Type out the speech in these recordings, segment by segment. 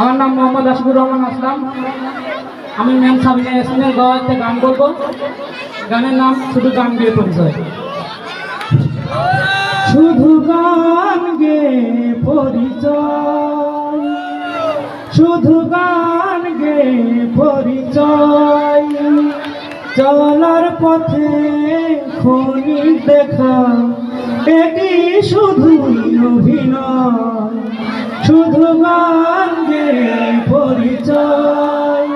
আমার নাম মোহাম্মদ আশিকুর রহমান আসলাম। আমি ম্যাম সাবিনা ইয়াসমিনের গাওয়াতে গান করব। গানের নাম শুধু গান গেয়ে পরিচয়। শুধু গান গেয়ে পরিচয়, শুধু গান গেয়ে পরিচয়, চলার পথে ক্ষণিক দেখা এটি শুধুই অভিনয়। শুধু গান গেয়ে পরিচয়,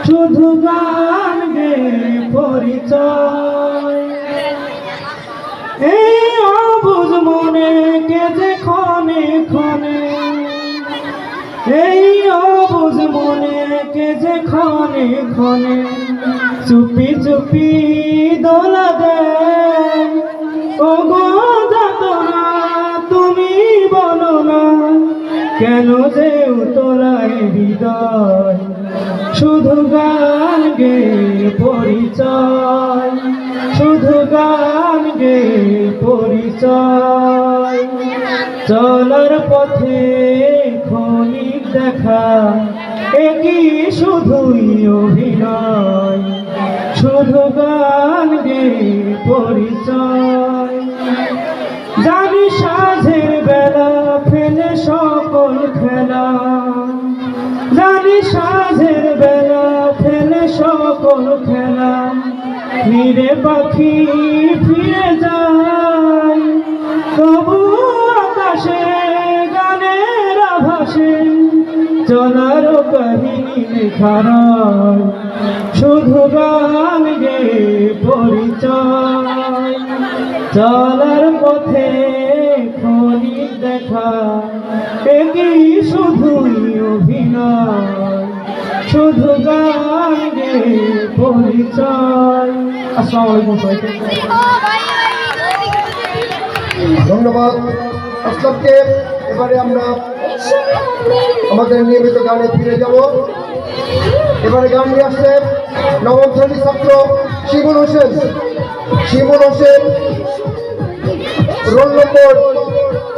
শুধু গান গেয়ে পরিচয়। এই অবুঝ মনে কে যে ক্ষণে ক্ষণে, এই অবুঝ মনে কে যে ক্ষণে ক্ষণে চুপি চুপি দোলা দেয়। ও গো যাতনা তুমি বলো না, কেন যে উতলায় হৃদয়। শুধু গান গেয়ে পরিচয়, শুধু গান গেয়ে পরিচয়, চলার পথে ক্ষণিক দেখা একই শুধুই অভিনয়। শুধু গান গেয়ে পরিচয়। জানি সাঁঝের বেলা ফেলে সকল খেলা, জানি সাঁঝের বেলা ফেলে সকল খেলা, নিরে পাখি ফিরে যায়। তবু আকাশে গানের আভাসে চলার কাহিনী লেখা রয়। শুধু গান গেয়ে পরিচয়, চলার পথে ক্ষণিক দেখা একই শুধুই অভিনয়। শুধু গান গেয়ে পরিচয়। আসসালামু আলাইকুম সবাইকে। ধন্যবাদ আসলামকে। এবারে আমরা আমাদের নিয়মিত গানে ফিরে যাব। এবারে গান নিয়ে আসছে নবম শ্রেণীর ছাত্র শিমুল হোসেন। শিমুল হোসেন রোল নম্বর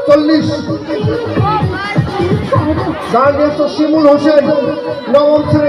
40। গান নিয়ে আসছে শিমুল হোসেন নবম শ্রেণী।